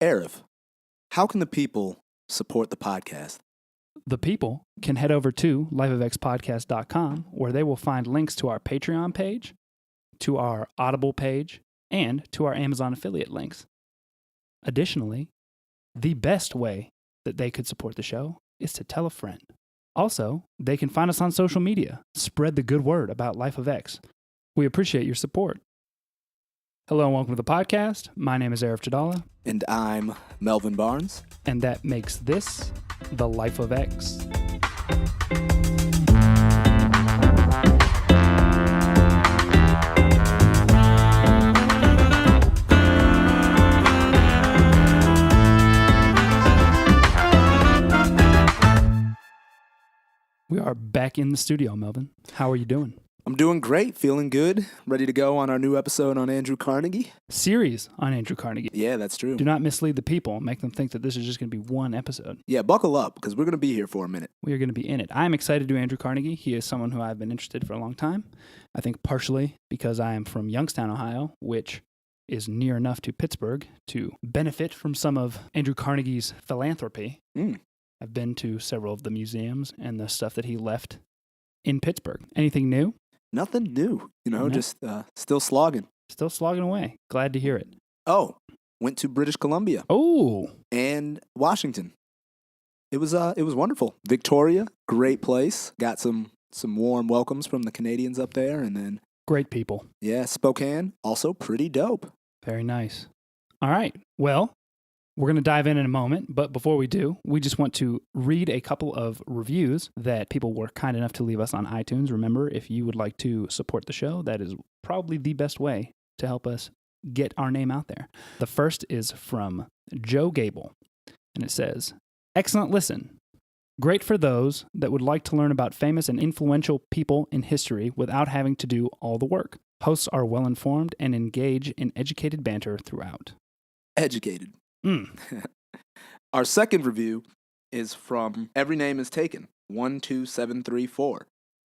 Arif, how can the people support the podcast? The people can head over to lifeofxpodcast.com, where they will find links to our Patreon page, to our Audible page, and to our Amazon affiliate links. Additionally, the best way that they could support the show is to tell a friend. Also, they can find us on social media. Spread the good word about Life of X. We appreciate your support. Hello and welcome to the podcast. My name is Arif Jadala. And I'm Melvin Barnes. And that makes this the Life of X. We are back in the studio, Melvin. How are you doing? I'm doing great, feeling good, ready to go on our new episode on Andrew Carnegie. Series on Andrew Carnegie. Yeah, that's true. Do not mislead the people. Make them think that this is just going to be one episode. Yeah, buckle up, because we're going to be here for a minute. We are going to be in it. I'm excited to do Andrew Carnegie. He is someone who I've been interested for a long time. I think partially because I am from Youngstown, Ohio, which is near enough to Pittsburgh to benefit from some of Andrew Carnegie's philanthropy. I've been to several of the museums and the stuff that he left in Pittsburgh. Anything new? Nothing new, just still slogging. Still slogging away. Glad to hear it. Oh, went to British Columbia. Oh. And Washington. It was wonderful. Victoria, great place. Got some warm welcomes from the Canadians up there, and then great people. Yeah, Spokane, also pretty dope. Very nice. All right. Well, we're going to dive in a moment, but before we do, we just want to read a couple of reviews that people were kind enough to leave us on iTunes. Remember, if you would like to support the show, that is probably the best way to help us get our name out there. The first is from Joe Gable, and it says, "Excellent listen. Great for those that would like to learn about famous and influential people in history without having to do all the work. Hosts are well-informed and engage in educated banter throughout." Educated. Our second review is from Every Name is Taken, 12734. It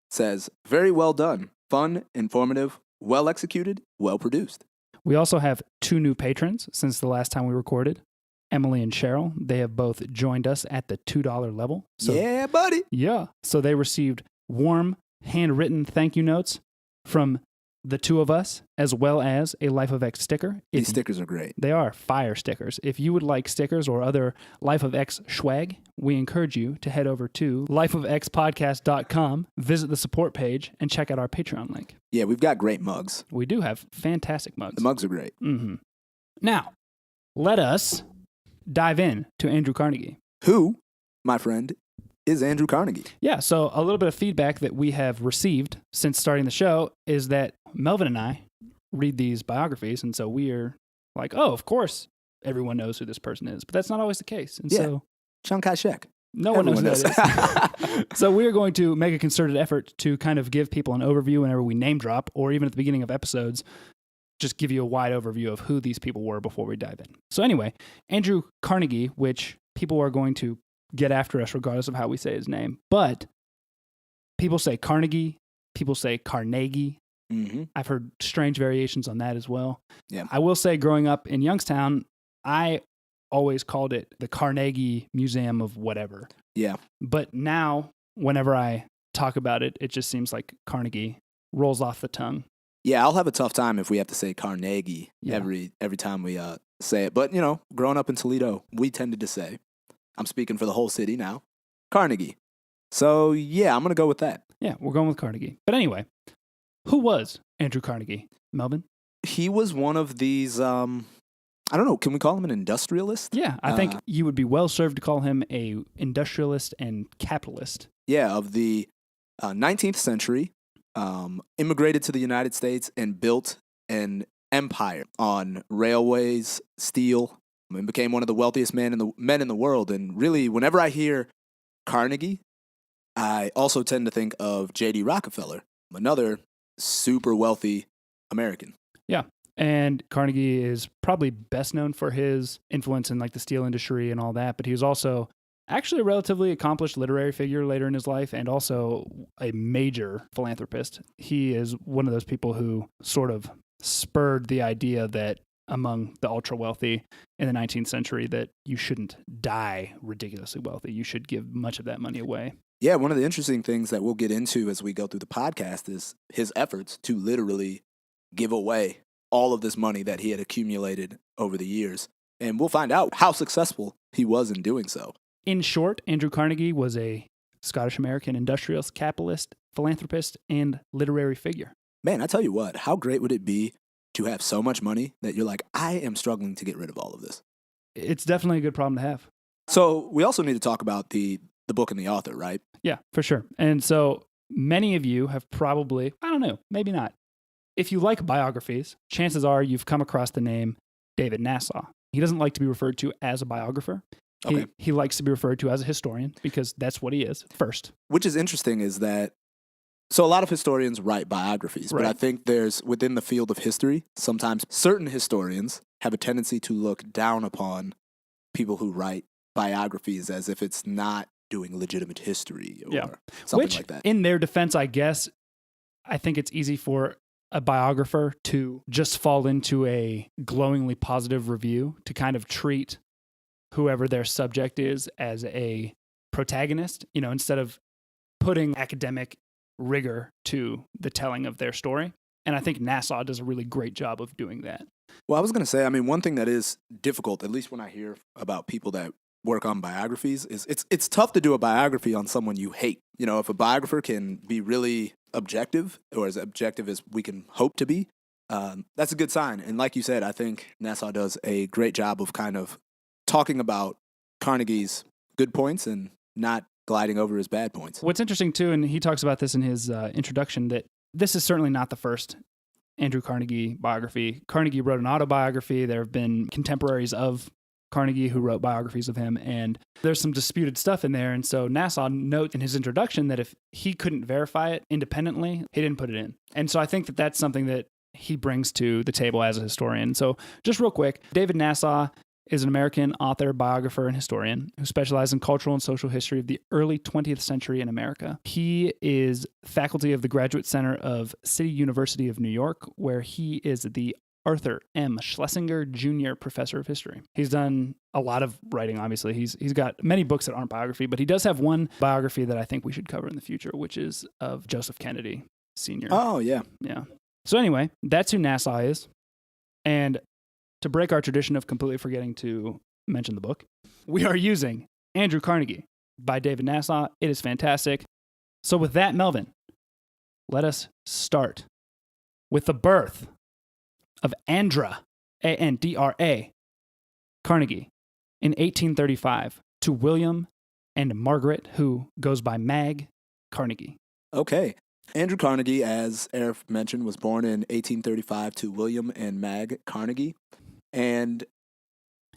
says, "Very well done. Fun, informative, well executed, well produced." We also have two new patrons since the last time we recorded. Emily and Cheryl. They have both joined us at the $2 level. So, yeah, buddy. Yeah. So they received warm, handwritten thank you notes from the two of us, as well as a Life of X sticker. These stickers are great. They are fire stickers. If you would like stickers or other Life of X swag, we encourage you to head over to lifeofxpodcast.com, visit the support page, and check out our Patreon link. Yeah, we've got great mugs. We do have fantastic mugs. The mugs are great. Mm-hmm. Now, let us dive in to Andrew Carnegie. Who, my friend, is Andrew Carnegie? Yeah, so a little bit of feedback that we have received since starting the show is that Melvin and I read these biographies, and so we're like, oh, of course everyone knows who this person is, but that's not always the case. And so Chiang Kai-shek. No one knows who that is. So we're going to make a concerted effort to kind of give people an overview whenever we name drop, or even at the beginning of episodes, just give you a wide overview of who these people were before we dive in. So anyway, Andrew Carnegie, which people are going to get after us regardless of how we say his name, but people say Carnegie, people say Carnegie. Mm-hmm. I've heard strange variations on that as well. Yeah. I will say, growing up in Youngstown, I always called it the Carnegie Museum of whatever. Yeah. But now, whenever I talk about it, it just seems like Carnegie rolls off the tongue. Yeah, I'll have a tough time if we have to say Carnegie every time we say it. But, growing up in Toledo, we tended to say, I'm speaking for the whole city now, Carnegie. So, yeah, I'm going to go with that. Yeah, we're going with Carnegie. But anyway, who was Andrew Carnegie, Melvin? He was one of these, I don't know, can we call him an industrialist? Yeah, I think you would be well served to call him a industrialist and capitalist. Yeah, of the 19th century, immigrated to the United States and built an empire on railways, steel, and became one of the wealthiest men in the world. And really, whenever I hear Carnegie, I also tend to think of J.D. Rockefeller, another super wealthy American. Yeah. And Carnegie is probably best known for his influence in like the steel industry and all that, but he was also actually a relatively accomplished literary figure later in his life and also a major philanthropist. He is one of those people who sort of spurred the idea that among the ultra wealthy in the 19th century that you shouldn't die ridiculously wealthy. You should give much of that money away. Yeah, one of the interesting things that we'll get into as we go through the podcast is his efforts to literally give away all of this money that he had accumulated over the years. And we'll find out how successful he was in doing so. In short, Andrew Carnegie was a Scottish-American industrialist, capitalist, philanthropist, and literary figure. Man, I tell you what, how great would it be to have so much money that you're like, I am struggling to get rid of all of this? It's definitely a good problem to have. So we also need to talk about the book and the author, right? Yeah, for sure. And so many of you have probably, I don't know, maybe not. If you like biographies, chances are you've come across the name David Nasaw. He doesn't like to be referred to as a biographer. Okay. He likes to be referred to as a historian because that's what he is first. Which is interesting is that, so a lot of historians write biographies, but Right. I think there's, within the field of history, sometimes certain historians have a tendency to look down upon people who write biographies as if it's not doing legitimate history or something Which, like that. in their defense, I guess, I think it's easy for a biographer to just fall into a glowingly positive review, to kind of treat whoever their subject is as a protagonist, instead of putting academic rigor to the telling of their story. And I think Nasaw does a really great job of doing that. Well, I was going to say, I mean, one thing that is difficult, at least when I hear about people that work on biographies, is it's tough to do a biography on someone you hate. If a biographer can be really objective, or as objective as we can hope to be, that's a good sign. And like you said, I think Nasaw does a great job of kind of talking about Carnegie's good points and not gliding over his bad points. What's interesting, too, and he talks about this in his introduction, that this is certainly not the first Andrew Carnegie biography. Carnegie wrote an autobiography. There have been contemporaries of Carnegie who wrote biographies of him, and there's some disputed stuff in there. And so Nasaw notes in his introduction that if he couldn't verify it independently, he didn't put it in. And so I think that that's something that he brings to the table as a historian. So just real quick, David Nasaw is an American author, biographer, and historian who specialized in cultural and social history of the early 20th century in America. He is faculty of the Graduate Center of City University of New York, where he is the Arthur M. Schlesinger Jr. Professor of History. He's done a lot of writing, obviously. He's got many books that aren't biography, but he does have one biography that I think we should cover in the future, which is of Joseph Kennedy Sr. Oh, yeah. Yeah. So anyway, that's who Nasaw is. And to break our tradition of completely forgetting to mention the book, we are using Andrew Carnegie by David Nasaw. It is fantastic. So with that, Melvin, let us start with the birth of Andra, A-N-D-R-A, Carnegie in 1835 to William and Margaret, who goes by Mag Carnegie. Okay. Andrew Carnegie, as Eric mentioned, was born in 1835 to William and Mag Carnegie. And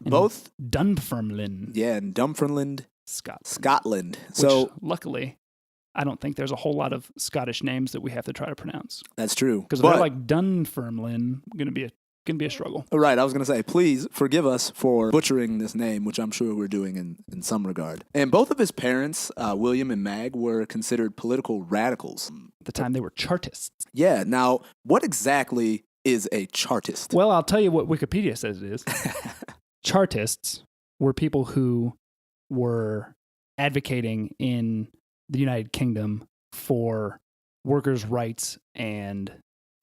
both Dunfermline. Yeah, in Dunfermline, Scotland. Which, luckily, I don't think there's a whole lot of Scottish names that we have to try to pronounce. That's true. Because if they're like Dunfermline, going to be a struggle. Right, I was going to say, please forgive us for butchering this name, which I'm sure we're doing in some regard. And both of his parents, William and Mag, were considered political radicals. At the time, they were Chartists. Yeah, now, what exactly is a Chartist? Well, I'll tell you what Wikipedia says it is. Chartists were people who were advocating in the United Kingdom for workers' rights and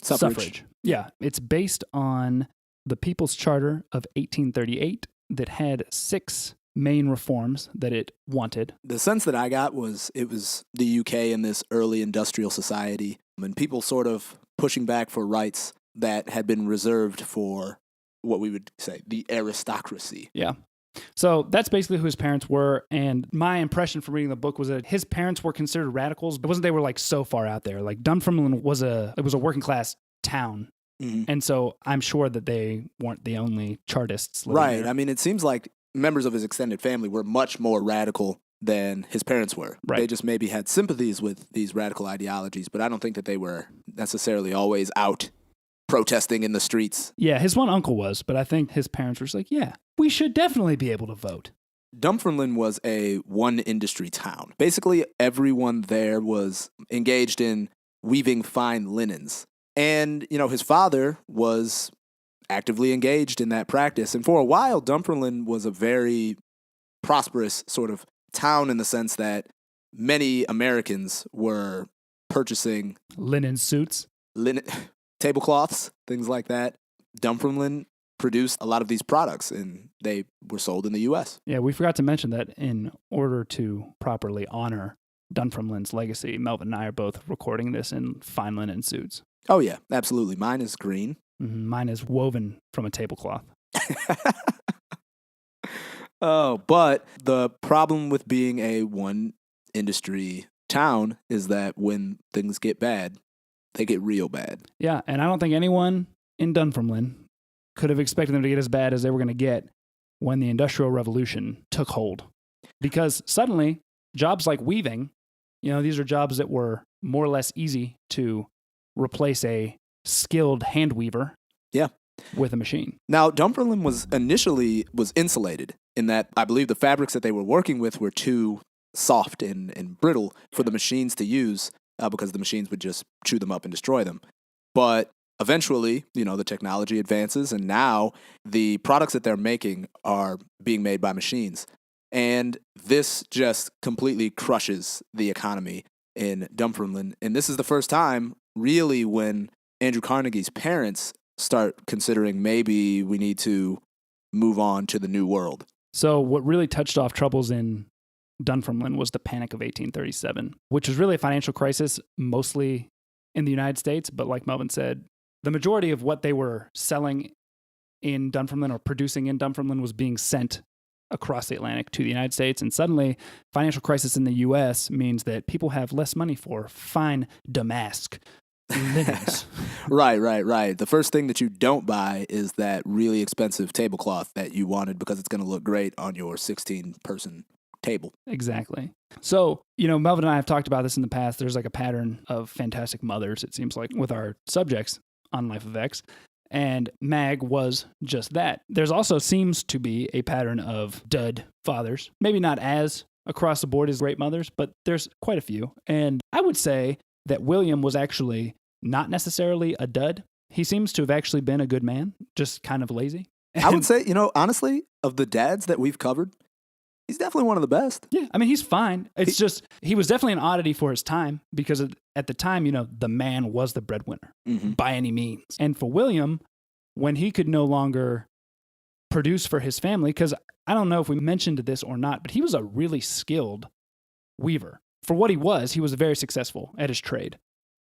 suffrage. Yeah, it's based on the People's Charter of 1838 that had 6 main reforms that it wanted. The sense that I got was it was the UK in this early industrial society, and people sort of pushing back for rights that had been reserved for what we would say the aristocracy. Yeah. So that's basically who his parents were. And my impression from reading the book was that his parents were considered radicals. It wasn't they were like so far out there. Like Dunfermline was a working class town. Mm-hmm. And so I'm sure that they weren't the only Chartists living right. there. I mean, it seems like members of his extended family were much more radical than his parents were. Right. They just maybe had sympathies with these radical ideologies, but I don't think that they were necessarily always out protesting in the streets. Yeah, his one uncle was, but I think his parents were just like, yeah, we should definitely be able to vote. Dunfermline was a one-industry town. Basically, everyone there was engaged in weaving fine linens. And, his father was actively engaged in that practice. And for a while, Dunfermline was a very prosperous sort of town in the sense that many Americans were purchasing linen suits, tablecloths, things like that. Dunfermline produced a lot of these products, and they were sold in the U.S. Yeah, we forgot to mention that in order to properly honor Dunfermline's legacy, Melvin and I are both recording this in fine linen suits. Oh, yeah, absolutely. Mine is green. Mm-hmm. Mine is woven from a tablecloth. Oh, but the problem with being a one-industry town is that when things get bad, they get real bad. Yeah, and I don't think anyone in Dunfermline could have expected them to get as bad as they were going to get when the Industrial Revolution took hold. Because suddenly, jobs like weaving, these are jobs that were more or less easy to replace a skilled hand weaver with a machine. Now, Dunfermline was initially insulated in that I believe the fabrics that they were working with were too soft and brittle for the machines to use because the machines would just chew them up and destroy them. But eventually, the technology advances, and now the products that they're making are being made by machines. And this just completely crushes the economy in Dunfermline. And this is the first time, really, when Andrew Carnegie's parents start considering maybe we need to move on to the New World. So what really touched off troubles in Dunfermline was the Panic of 1837, which was really a financial crisis, mostly in the United States. But like Melvin said, the majority of what they were selling in Dunfermline or producing in Dunfermline was being sent across the Atlantic to the United States. And suddenly, financial crisis in the U.S. means that people have less money for fine damask linens. Right. The first thing that you don't buy is that really expensive tablecloth that you wanted because it's going to look great on your 16-person table. Exactly. So, Melvin and I have talked about this in the past. There's like a pattern of fantastic mothers, it seems like, with our subjects on Life of X. And Mag was just that. There's also seems to be a pattern of dud fathers. Maybe not as across the board as great mothers, but there's quite a few. And I would say that William was actually not necessarily a dud. He seems to have actually been a good man, just kind of lazy. I would say, honestly, of the dads that we've covered, he's definitely one of the best. Yeah, I mean, he's fine. It's just, he was definitely an oddity for his time because at the time, the man was the breadwinner by any means. And for William, when he could no longer produce for his family, because I don't know if we mentioned this or not, but he was a really skilled weaver. For what he was very successful at his trade.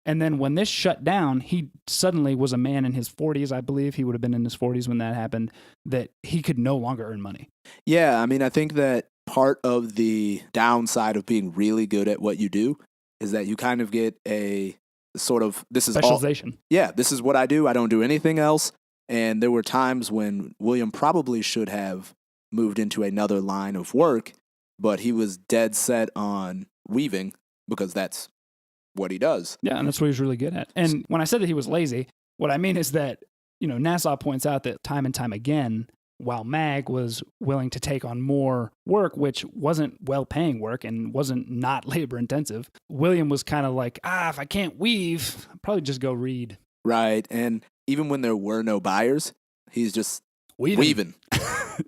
And then when this shut down, he suddenly was a man in his 40s, I believe. He would have been in his 40s when that happened, that he could no longer earn money. Yeah, I mean, I think that part of the downside of being really good at what you do is that you kind of get a sort of, this is specialization. This is what I do. I don't do anything else. And there were times when William probably should have moved into another line of work, but he was dead set on weaving because that's what he does. Yeah, and that's what he's really good at. And when I said that he was lazy, what I mean is that, Nasaw points out that time and time again, while Mag was willing to take on more work, which wasn't well-paying work and wasn't not labor-intensive, William was kind of like, if I can't weave, I'll probably just go read. Right, and even when there were no buyers, he's just weaving.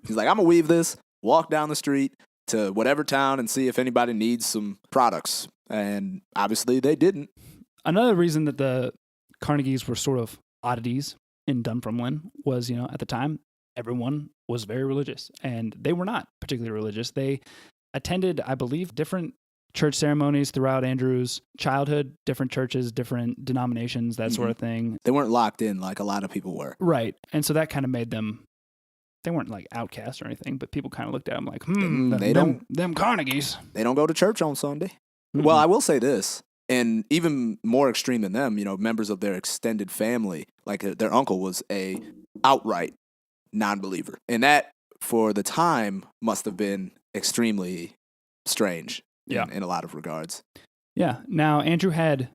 He's like, I'm going to weave this, walk down the street to whatever town and see if anybody needs some products. And obviously they didn't. Another reason that the Carnegies were sort of oddities in Dunfermline was, at the time, everyone was very religious. And they were not particularly religious. They attended, I believe, different church ceremonies throughout Andrew's childhood, different churches, different denominations, that sort of thing. They weren't locked in like a lot of people were. Right. And so that kind of made them, they weren't like outcasts or anything, but people kind of looked at them like, them Carnegies. They don't go to church on Sunday. Mm-hmm. Well, I will say this, and even more extreme than them, members of their extended family, like their uncle was a outright non-believer. And that, for the time, must have been extremely strange in a lot of regards. Yeah. Now, Andrew had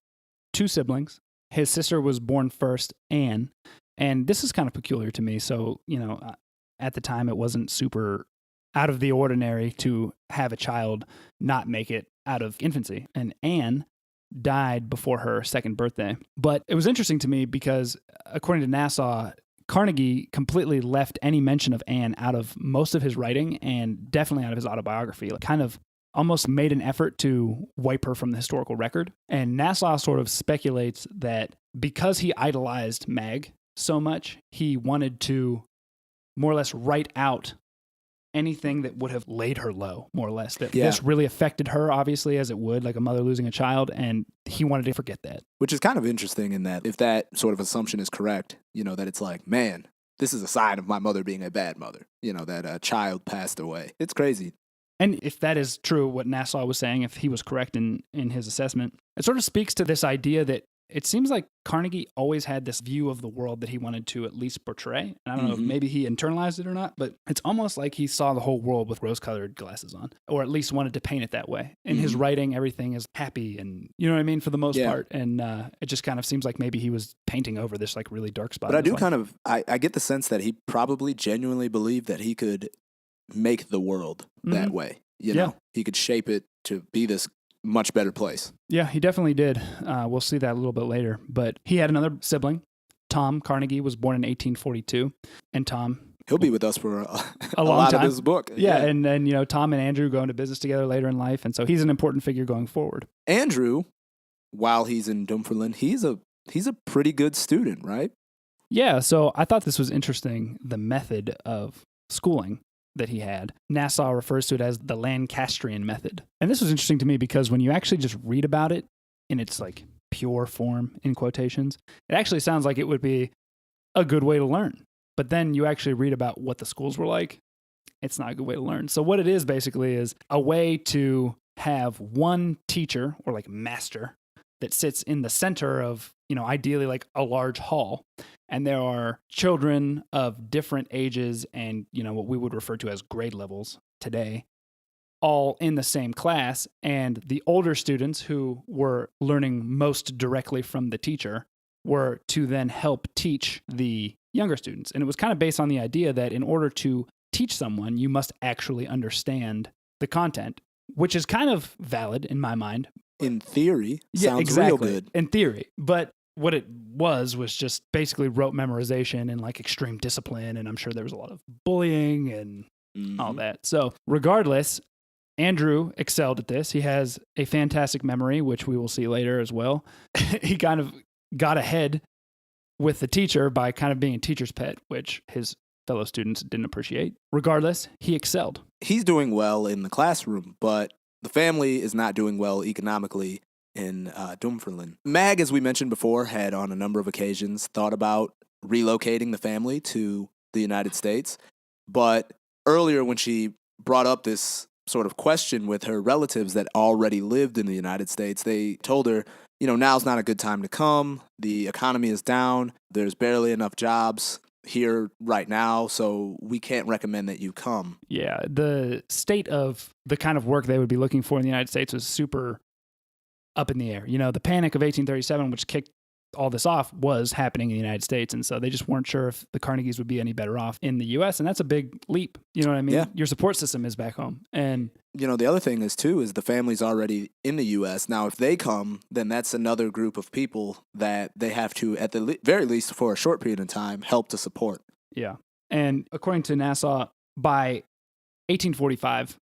2 siblings. His sister was born first, Anne, and this is kind of peculiar to me. So, at the time, it wasn't super out of the ordinary to have a child not make it out of infancy. And Anne died before her 2nd birthday. But it was interesting to me because, according to Nasaw, Carnegie completely left any mention of Anne out of most of his writing and definitely out of his autobiography. Like, kind of almost made an effort to wipe her from the historical record. And Nasaw sort of speculates that because he idolized Mag so much, he wanted to more or less write out anything that would have laid her low, more or less. That this really affected her, obviously, as it would, like a mother losing a child, and he wanted to forget that. Which is kind of interesting in that if that sort of assumption is correct, that it's like, man, this is a sign of my mother being a bad mother, that a child passed away. It's crazy. And if that is true, what Nasaw was saying, if he was correct in his assessment, it sort of speaks to this idea that it seems like Carnegie always had this view of the world that he wanted to at least portray. And I don't know if maybe he internalized it or not, but it's almost like he saw the whole world with rose-colored glasses on, or at least wanted to paint it that way. In his writing, everything is happy and, you know what I mean, for the most part. And it just kind of seems like maybe he was painting over this like really dark spot. But I do kind of, I get the sense that he probably genuinely believed that he could make the world that way. You know, he could shape it to be this much better place. Yeah, he definitely did. We'll see that a little bit later. But he had another sibling. Tom Carnegie was born in 1842. And Tom... He'll be with us for a long lot time. of this book. Yeah, and Tom and Andrew go into business together later in life. And so he's an important figure going forward. Andrew, while he's in Dunfermline, he's a pretty good student, right? Yeah, so I thought this was interesting, the method of schooling that he had. Nasaw refers to it as the Lancastrian method. And this was interesting to me because when you actually just read about it in its like pure form, in quotations, it actually sounds like it would be a good way to learn. But then you actually read about what the schools were like, it's not a good way to learn. So what it is basically is a way to have one teacher or like master that sits in the center of, ideally like a large hall. And there are children of different ages and, what we would refer to as grade levels today, all in the same class. And the older students who were learning most directly from the teacher were to then help teach the younger students. And it was kind of based on the idea that in order to teach someone, you must actually understand the content, which is kind of valid in my mind. In theory, sounds real good. In theory. But what it was just basically rote memorization and like extreme discipline. And I'm sure there was a lot of bullying and all that. So regardless, Andrew excelled at this. He has a fantastic memory, which we will see later as well. He kind of got ahead with the teacher by kind of being a teacher's pet, which his fellow students didn't appreciate. Regardless, he excelled. He's doing well in the classroom, but the family is not doing well economically in Dunfermline. Mag, as we mentioned before, had on a number of occasions thought about relocating the family to the United States. But earlier when she brought up this sort of question with her relatives that already lived in the United States, they told her, now's not a good time to come. The economy is down. There's barely enough jobs here right now, so we can't recommend that you come. Yeah, the state of the kind of work they would be looking for in the United States was super up in the air. The Panic of 1837, which kicked all this off, was happening in the United States. And so they just weren't sure if the Carnegies would be any better off in the U.S. And that's a big leap. You know what I mean? Yeah. Your support system is back home. And the other thing is, too, is the family's already in the U.S. Now, if they come, then that's another group of people that they have to, at the very least for a short period of time, help to support. Yeah. And according to Nasaw, by 1845,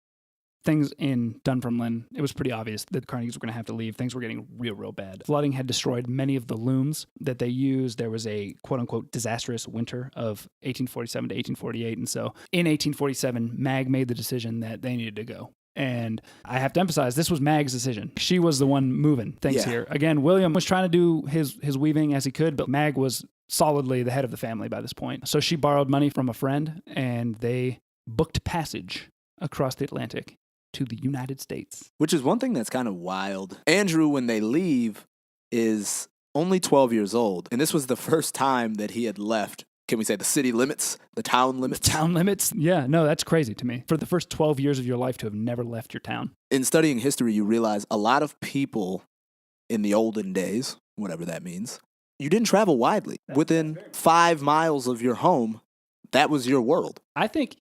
things in Dunfermline, it was pretty obvious that the Carnegies were going to have to leave. Things were getting real, real bad. Flooding had destroyed many of the looms that they used. There was a quote-unquote disastrous winter of 1847 to 1848. And so in 1847, Mag made the decision that they needed to go. And I have to emphasize, this was Mag's decision. She was the one moving things here. Again, William was trying to do his weaving as he could, but Mag was solidly the head of the family by this point. So she borrowed money from a friend, and they booked passage across the Atlantic to the United States. Which is one thing that's kind of wild. Andrew, when they leave, is only 12 years old. And this was the first time that he had left, can we say the city limits, the town limits? The town limits? Yeah, no, that's crazy to me. For the first 12 years of your life to have never left your town. In studying history, you realize a lot of people in the olden days, whatever that means, you didn't travel widely. Within 5 miles of your home, that was your world. I think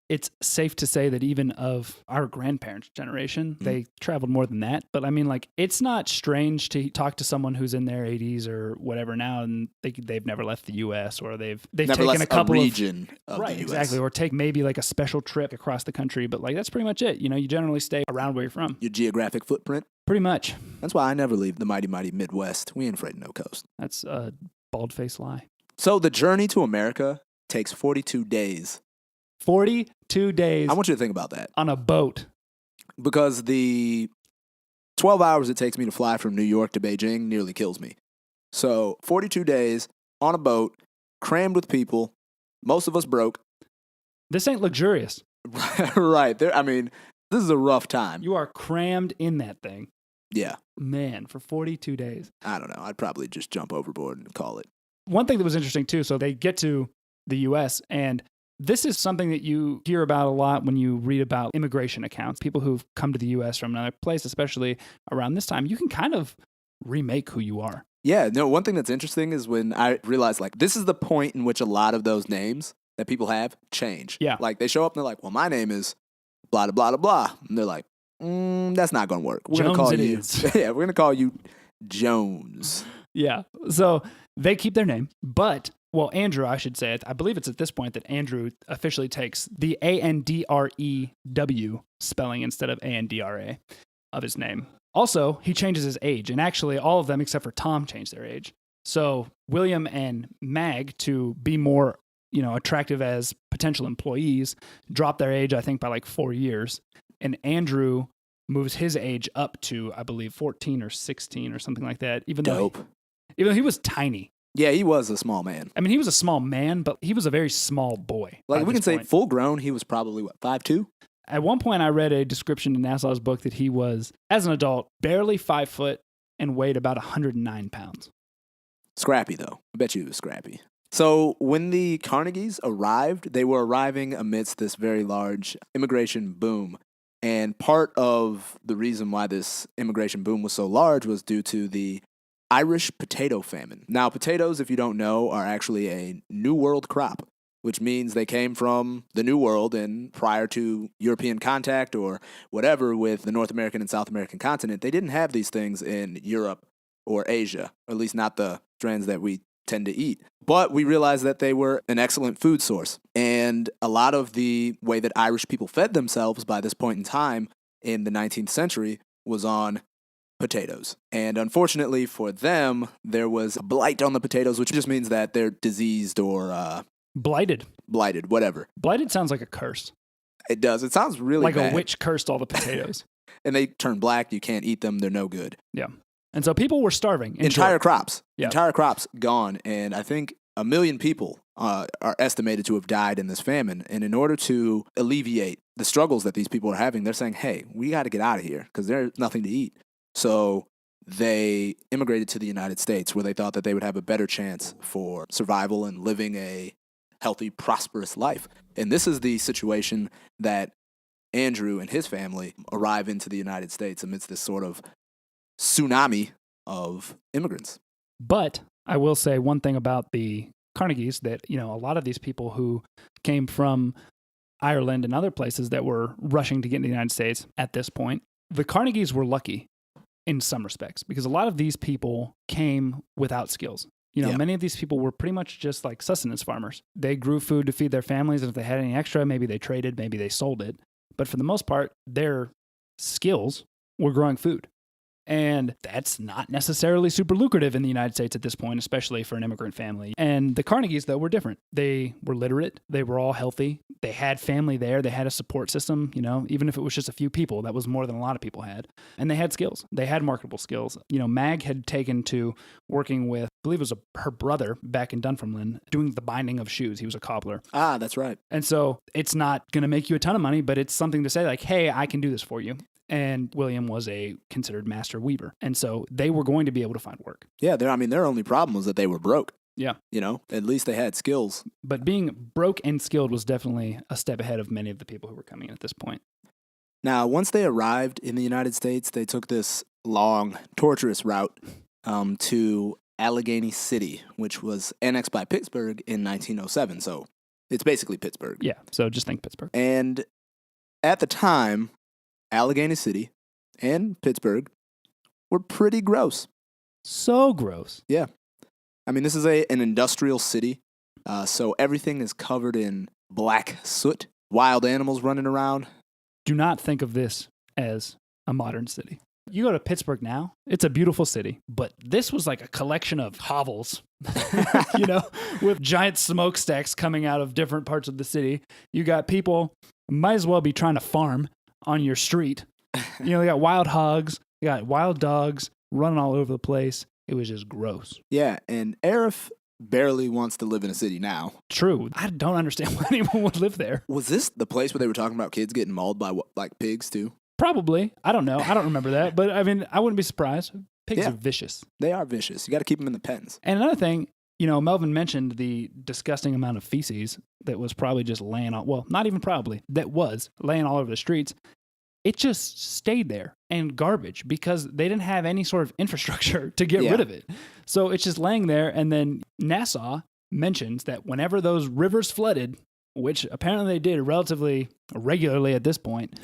it's safe to say that even of our grandparents' generation, they traveled more than that. But I mean, like, it's not strange to talk to someone who's in their 80s or whatever now, and they've never left the U.S. or they've never taken left a couple region of right, the U.S. exactly, or take maybe like a special trip across the country. But like, that's pretty much it. You know, you generally stay around where you're from. Your geographic footprint. Pretty much. That's why I never leave the mighty, mighty Midwest. We ain't afraid of no coast. That's a bald-faced lie. So the journey to America takes 42 days. 42 days. I want you to think about that. On a boat. Because the 12 hours it takes me to fly from New York to Beijing nearly kills me. So 42 days on a boat, crammed with people, most of us broke. This ain't luxurious. Right. I mean, this is a rough time. You are crammed in that thing. Yeah. Man, for 42 days. I don't know. I'd probably just jump overboard and call it. One thing that was interesting, too, so they get to the U.S., and this is something that you hear about a lot when you read about immigration accounts. People who've come to the U.S. from another place, especially around this time, you can kind of remake who you are. Yeah, no, one thing that's interesting is when I realized, like, this is the point in which a lot of those names that people have change. Yeah. Like, they show up and they're like, well, my name is blah, blah, blah, blah. And they're like, that's not going to work. We're going to call you. Yeah, we're going to call you Jones. Yeah. So they keep their name, but, well, Andrew, I should say, I believe it's at this point that Andrew officially takes the ANDREW spelling instead of ANDRA of his name. Also, he changes his age, and actually all of them except for Tom changed their age. So William and Mag, to be more, attractive as potential employees, dropped their age, I think, by like 4 years. And Andrew moves his age up to, I believe, 14 or 16 or something like that, even though he was tiny. Yeah, he was a small man. I mean, he was a small man, but he was a very small boy. Like, we can say full grown, he was probably, 5'2"? At one point, I read a description in Nasaw's book that he was, as an adult, barely 5 foot and weighed about 109 pounds. Scrappy, though. I bet you he was scrappy. So when the Carnegies arrived, they were arriving amidst this very large immigration boom. And part of the reason why this immigration boom was so large was due to the Irish potato famine. Now, potatoes, if you don't know, are actually a New World crop, which means they came from the New World, and prior to European contact or whatever with the North American and South American continent, they didn't have these things in Europe or Asia, or at least not the strands that we tend to eat. But we realized that they were an excellent food source. And a lot of the way that Irish people fed themselves by this point in time in the 19th century was on potatoes. And unfortunately for them, there was a blight on the potatoes, which just means that they're diseased or blighted, whatever. Blighted sounds like a curse. It does. It sounds really like bad. A witch cursed all the potatoes. And they turn black. You can't eat them. They're no good. Yeah. And so people were starving. Entire crops. Yeah. Entire crops gone. And I think 1 million people are estimated to have died in this famine. And in order to alleviate the struggles that these people are having, they're saying, hey, we got to get out of here because there's nothing to eat. So they immigrated to the United States, where they thought that they would have a better chance for survival and living a healthy, prosperous life. And this is the situation that Andrew and his family arrive into the United States amidst this sort of tsunami of immigrants. But I will say one thing about the Carnegies, that, a lot of these people who came from Ireland and other places that were rushing to get into the United States at this point, the Carnegies were lucky in some respects, because a lot of these people came without skills. Many of these people were pretty much just like sustenance farmers. They grew food to feed their families, and if they had any extra, maybe they traded, maybe they sold it. But for the most part, their skills were growing food. And that's not necessarily super lucrative in the United States at this point, especially for an immigrant family. And the Carnegies, though, were different. They were literate. They were all healthy. They had family there. They had a support system, even if it was just a few people. That was more than a lot of people had. And they had skills. They had marketable skills. Mag had taken to working with, I believe it was her brother back in Dunfermline, doing the binding of shoes. He was a cobbler. Ah, that's right. And so it's not going to make you a ton of money, but it's something to say like, hey, I can do this for you. And William was a considered master weaver. And so they were going to be able to find work. Yeah, their only problem was that they were broke. Yeah. At least they had skills. But being broke and skilled was definitely a step ahead of many of the people who were coming in at this point. Now, once they arrived in the United States, they took this long, torturous route to Allegheny City, which was annexed by Pittsburgh in 1907. So It's basically Pittsburgh. Yeah, so just think Pittsburgh. And at the time, Allegheny City and Pittsburgh were pretty gross. So gross. Yeah. I mean, this is an industrial city, so everything is covered in black soot, wild animals running around. Do not think of this as a modern city. You go to Pittsburgh now, it's a beautiful city, but this was like a collection of hovels, with giant smokestacks coming out of different parts of the city. You got people, might as well be trying to farm on your street. You got wild hogs, you got wild dogs running all over the place. It was just gross. Yeah, and Arif barely wants to live in a city now. True. I don't understand why anyone would live there. Was this the place where they were talking about kids getting mauled by pigs too? Probably. I don't know. I don't remember that. But I mean, I wouldn't be surprised. Pigs are vicious. They are vicious. You got to keep them in the pens. And another thing, Melvin mentioned the disgusting amount of feces that was probably just laying all, well, not even probably, that was laying all over the streets. It just stayed there and garbage because they didn't have any sort of infrastructure to get rid of it. So it's just laying there. And then Nasaw mentions that whenever those rivers flooded, which apparently they did relatively regularly at this point,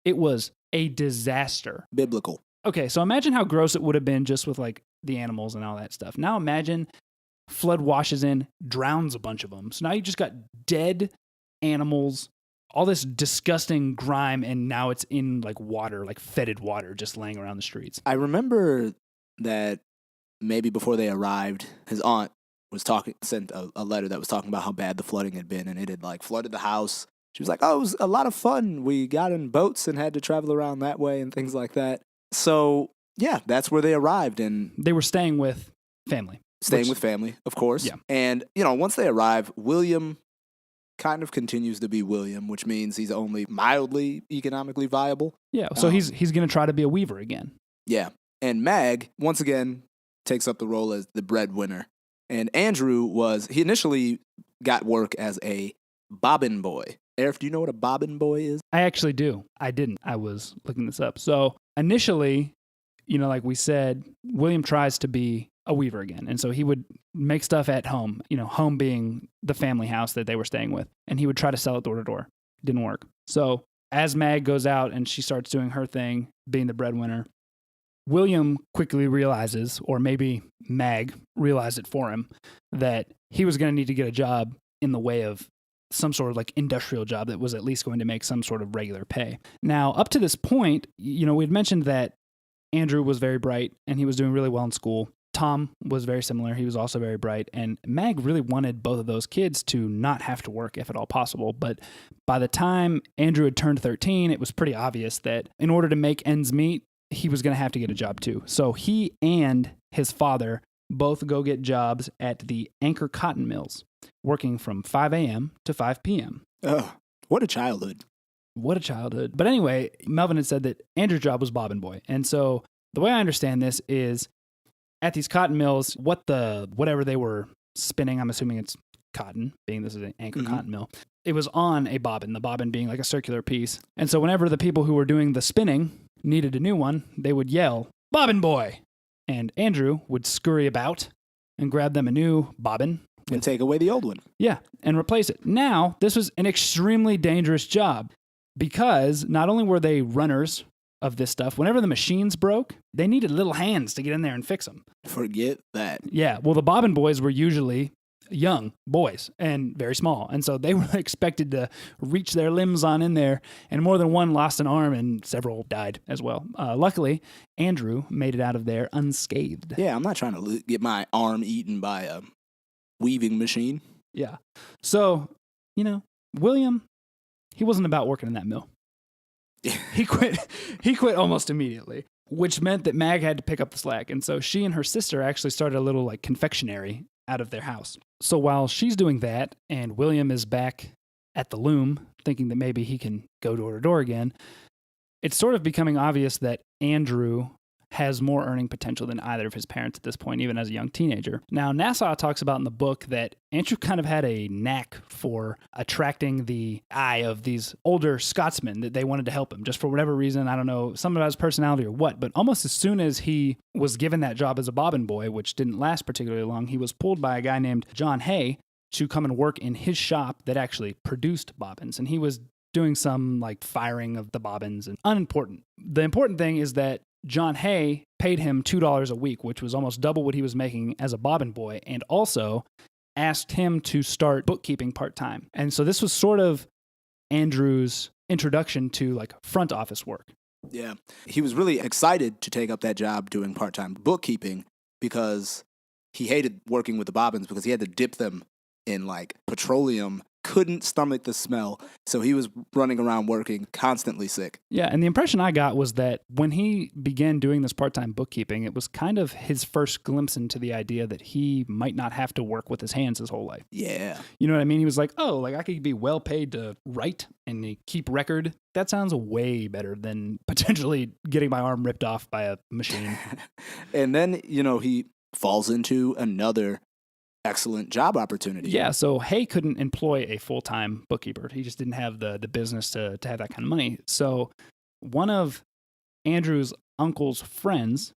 it was a disaster. Biblical. Okay, so imagine how gross it would have been just with like the animals and all that stuff. Now imagine flood washes in, drowns a bunch of them. So now you just got dead animals, all this disgusting grime, and now it's in like water, like fetid water, just laying around the streets. I remember that maybe before they arrived, his aunt sent a letter that was talking about how bad the flooding had been, and it had like flooded the house. She was like, "Oh, it was a lot of fun. We got in boats and had to travel around that way and things like that." So yeah, that's where they arrived, and they were staying with family. With family, of course. Yeah. And once they arrive, William kind of continues to be William, which means he's only mildly economically viable. Yeah, so he's going to try to be a weaver again. Yeah, and Mag, once again, takes up the role as the breadwinner. And Andrew he initially got work as a bobbin boy. Arif, do you know what a bobbin boy is? I actually do. I didn't. I was looking this up. So initially, like we said, William tries to be a weaver again. And so he would make stuff at home, home being the family house that they were staying with. And he would try to sell it door to door. Didn't work. So as Mag goes out and she starts doing her thing, being the breadwinner, William quickly realizes, or maybe Mag realized it for him, that he was going to need to get a job in the way of some sort of like industrial job that was at least going to make some sort of regular pay. Now, up to this point, we'd mentioned that Andrew was very bright and he was doing really well in school. Tom was very similar. He was also very bright. And Mag really wanted both of those kids to not have to work if at all possible. But by the time Andrew had turned 13, it was pretty obvious that in order to make ends meet, he was going to have to get a job too. So he and his father both go get jobs at the Anchor Cotton Mills, working from 5 a.m. to 5 p.m. Oh, what a childhood. What a childhood. But anyway, Melvin had said that Andrew's job was bobbin boy. And so the way I understand this is at these cotton mills, whatever they were spinning, I'm assuming it's cotton, being this is an Anchor cotton mill, it was on a bobbin, the bobbin being like a circular piece. And so whenever the people who were doing the spinning needed a new one, they would yell, "Bobbin boy!" And Andrew would scurry about and grab them a new bobbin. And take away the old one. Yeah, and replace it. Now, this was an extremely dangerous job because not only were they runners of this stuff, whenever the machines broke, they needed little hands to get in there and fix them. Forget that. Yeah, well, the bobbin boys were usually young boys and very small, and so they were expected to reach their limbs on in there, and more than one lost an arm and several died as well. Luckily, Andrew made it out of there unscathed. Yeah, I'm not trying to get my arm eaten by a weaving machine. Yeah. So, William, he wasn't about working in that mill. He quit almost immediately, which meant that Mag had to pick up the slack. And so she and her sister actually started a little like confectionery out of their house. So while she's doing that and William is back at the loom thinking that maybe he can go door to door again, it's sort of becoming obvious that Andrew has more earning potential than either of his parents at this point, even as a young teenager. Now, Nasaw talks about in the book that Andrew kind of had a knack for attracting the eye of these older Scotsmen, that they wanted to help him just for whatever reason. I don't know, some about his personality or what, but almost as soon as he was given that job as a bobbin boy, which didn't last particularly long, he was pulled by a guy named John Hay, to come and work in his shop that actually produced bobbins. And he was doing some like firing of the bobbins, and unimportant. The important thing is that John Hay paid him $2 a week, which was almost double what he was making as a bobbin boy, and also asked him to start bookkeeping part-time. And so this was sort of Andrew's introduction to like front office work. Yeah. He was really excited to take up that job doing part-time bookkeeping because he hated working with the bobbins because he had to dip them in like petroleum, couldn't stomach the smell. So he was running around working, constantly sick. Yeah, and the impression I got was that when he began doing this part-time bookkeeping, it was kind of his first glimpse into the idea that he might not have to work with his hands his whole life. Yeah. You know what I mean? He was like, oh, like I could be well paid to write and keep record. That sounds way better than potentially getting my arm ripped off by a machine. And then, he falls into another excellent job opportunity. Yeah, so Hay couldn't employ a full-time bookkeeper. He just didn't have the business to have that kind of money. So one of Andrew's uncle's friends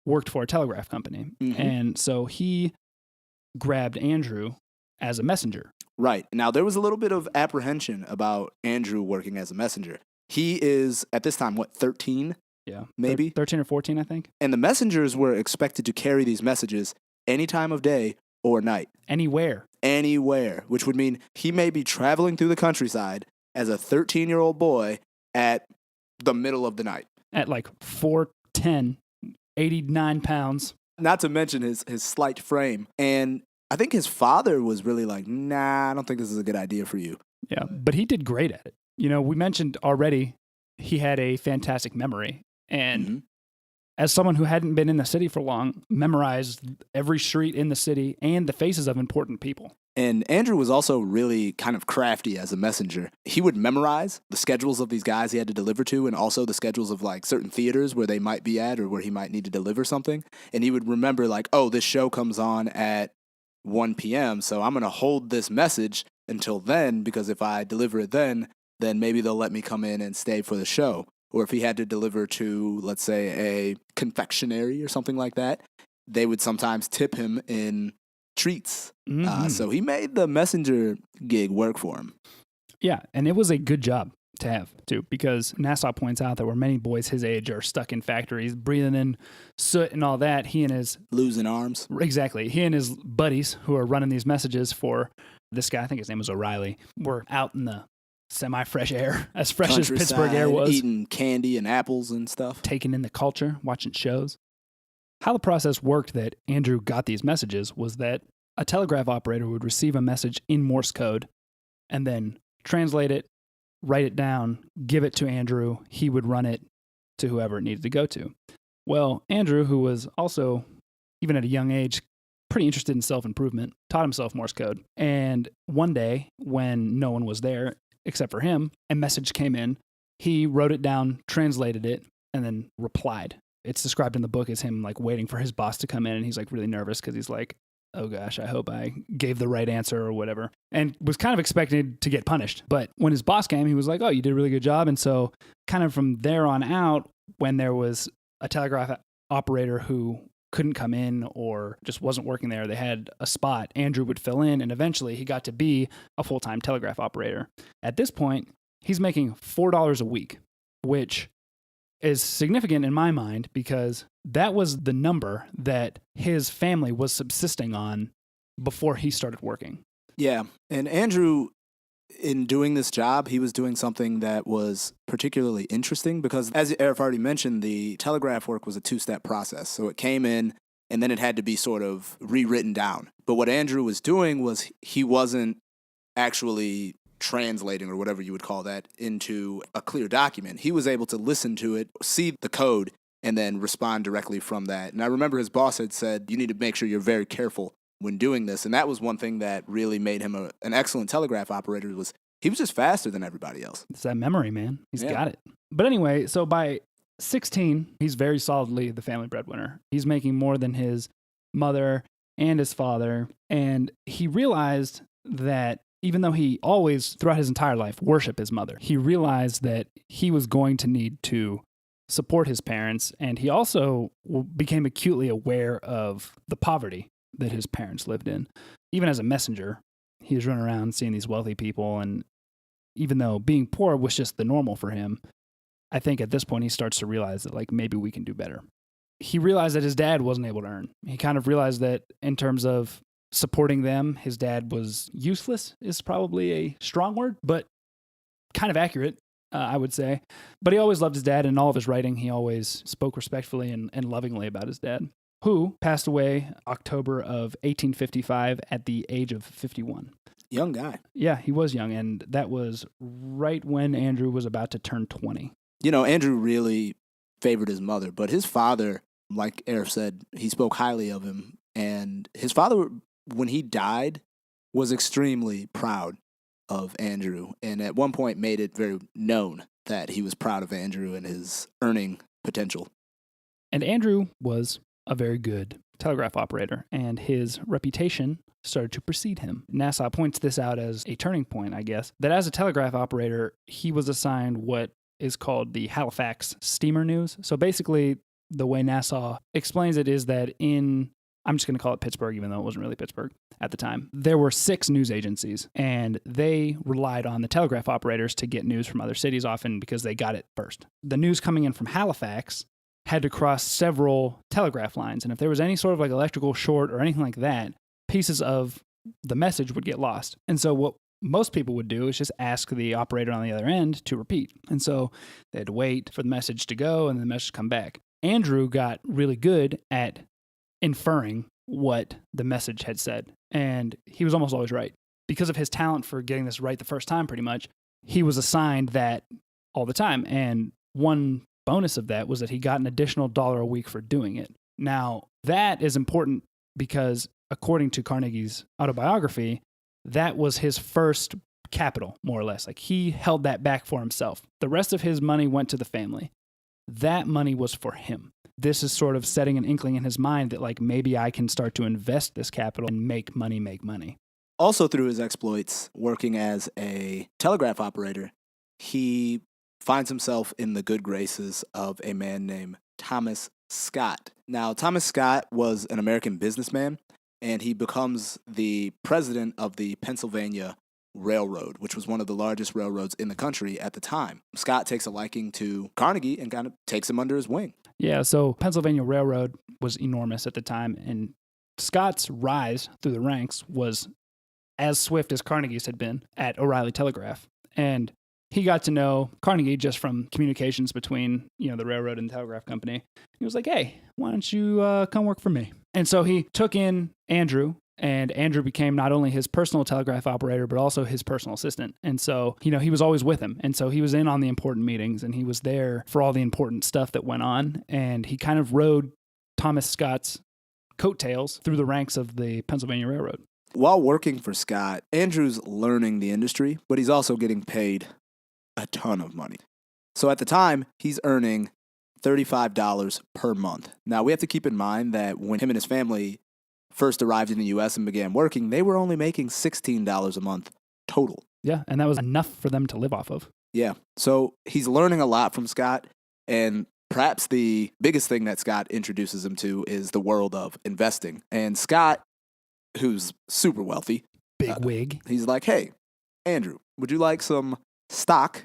worked for a telegraph company. Mm-hmm. And so he grabbed Andrew as a messenger. Right. Now, there was a little bit of apprehension about Andrew working as a messenger. He is, at this time, 13? Yeah. Maybe? 13 or 14, I think. And the messengers were expected to carry these messages any time of day or night. Anywhere, which would mean he may be traveling through the countryside as a 13-year-old boy at the middle of the night. At like 4'10", 89 pounds. Not to mention his slight frame. And I think his father was really like, nah, I don't think this is a good idea for you. Yeah, but he did great at it. We mentioned already he had a fantastic memory. And as someone who hadn't been in the city for long, memorized every street in the city and the faces of important people. And Andrew was also really kind of crafty as a messenger. He would memorize the schedules of these guys he had to deliver to, and also the schedules of like certain theaters where they might be at or where he might need to deliver something. And he would remember like, oh, this show comes on at 1 p.m., so I'm going to hold this message until then, because if I deliver it then maybe they'll let me come in and stay for the show. Or if he had to deliver to, let's say, a confectionery or something like that, they would sometimes tip him in treats. So he made the messenger gig work for him. Yeah, and it was a good job to have, too, because Nasaw points out that where many boys his age are stuck in factories, breathing in soot and all that, he and his... Losing arms. Exactly. He and his buddies who are running these messages for this guy, I think his name was O'Reilly, were out in the semi-fresh air, as fresh as Pittsburgh air was. Eating candy and apples and stuff. Taking in the culture, watching shows. How the process worked that Andrew got these messages was that a telegraph operator would receive a message in Morse code and then translate it, write it down, give it to Andrew. He would run it to whoever it needed to go to. Well, Andrew, who was also, even at a young age, pretty interested in self-improvement, taught himself Morse code. And one day, when no one was there, except for him, a message came in. He wrote it down, translated it, and then replied. It's described in the book as him like waiting for his boss to come in, and he's like really nervous because he's like, oh gosh, I hope I gave the right answer or whatever, and was kind of expected to get punished. But when his boss came, he was like, oh, you did a really good job. And so kind of from there on out, when there was a telegraph operator who couldn't come in or just wasn't working there, they had a spot, Andrew would fill in, and eventually he got to be a full-time telegraph operator. At this point, he's making $4 a week, which is significant in my mind because that was the number that his family was subsisting on before he started working. Yeah, and Andrew, in doing this job, he was doing something that was particularly interesting because, as I've already mentioned, the telegraph work was a two-step process. So it came in, and then it had to be sort of rewritten down. But what Andrew was doing was he wasn't actually translating, or whatever you would call that, into a clear document. He was able to listen to it, see the code, and then respond directly from that. And I remember his boss had said, you need to make sure you're very careful when doing this. And that was one thing that really made him an excellent telegraph operator, was he was just faster than everybody else. It's that memory, man. He's got it. But anyway, so by 16, he's very solidly the family breadwinner. He's making more than his mother and his father. And he realized that even though he always, throughout his entire life, worshiped his mother, he realized that he was going to need to support his parents. And he also became acutely aware of the poverty that his parents lived in. Even as a messenger, he was running around seeing these wealthy people, and even though being poor was just the normal for him, I think at this point he starts to realize that like maybe we can do better. He realized that his dad wasn't able to earn. He kind of realized that in terms of supporting them, his dad was useless is probably a strong word, but kind of accurate, I would say. But he always loved his dad, and in all of his writing, he always spoke respectfully and lovingly about his dad, who passed away October of 1855 at the age of 51. Young guy. Yeah, he was young, and that was right when Andrew was about to turn 20. You know, Andrew really favored his mother, but his father, like Eric said, he spoke highly of him. And his father, when he died, was extremely proud of Andrew, and at one point made it very known that he was proud of Andrew and his earning potential. And Andrew was a very good telegraph operator, and his reputation started to precede him. Nasaw points this out as a turning point, I guess, that as a telegraph operator, he was assigned what is called the Halifax Steamer News. So basically, the way Nasaw explains it is that I'm just going to call it Pittsburgh, even though it wasn't really Pittsburgh at the time. There were 6 news agencies, and they relied on the telegraph operators to get news from other cities often because they got it first. The news coming in from Halifax had to cross several telegraph lines, and if there was any sort of like electrical short or anything like that, pieces of the message would get lost. And so what most people would do is just ask the operator on the other end to repeat. And so they had to wait for the message to go and the message come back. Andrew got really good at inferring what the message had said, and he was almost always right. Because of his talent for getting this right the first time, pretty much, he was assigned that all the time. And one bonus of that was that he got an additional $1 a week for doing it. Now, that is important because according to Carnegie's autobiography, that was his first capital, more or less. Like, he held that back for himself. The rest of his money went to the family. That money was for him. This is sort of setting an inkling in his mind that, like, maybe I can start to invest this capital and make money. Also, through his exploits working as a telegraph operator, he finds himself in the good graces of a man named Thomas Scott. Now, Thomas Scott was an American businessman, and he becomes the president of the Pennsylvania Railroad, which was one of the largest railroads in the country at the time. Scott takes a liking to Carnegie and kind of takes him under his wing. Yeah, so Pennsylvania Railroad was enormous at the time, and Scott's rise through the ranks was as swift as Carnegie's had been at O'Reilly Telegraph. And he got to know Carnegie just from communications between, the railroad and the telegraph company. He was like, hey, why don't you come work for me? And so he took in Andrew, and Andrew became not only his personal telegraph operator, but also his personal assistant. And so, he was always with him. And so he was in on the important meetings, and he was there for all the important stuff that went on. And he kind of rode Thomas Scott's coattails through the ranks of the Pennsylvania Railroad. While working for Scott, Andrew's learning the industry, but he's also getting paid a ton of money. So at the time, he's earning $35 per month. Now, we have to keep in mind that when him and his family first arrived in the U.S. and began working, they were only making $16 a month total. Yeah, and that was enough for them to live off of. Yeah, so he's learning a lot from Scott, and perhaps the biggest thing that Scott introduces him to is the world of investing. And Scott, who's super wealthy, big wig, he's like, hey, Andrew, would you like some stock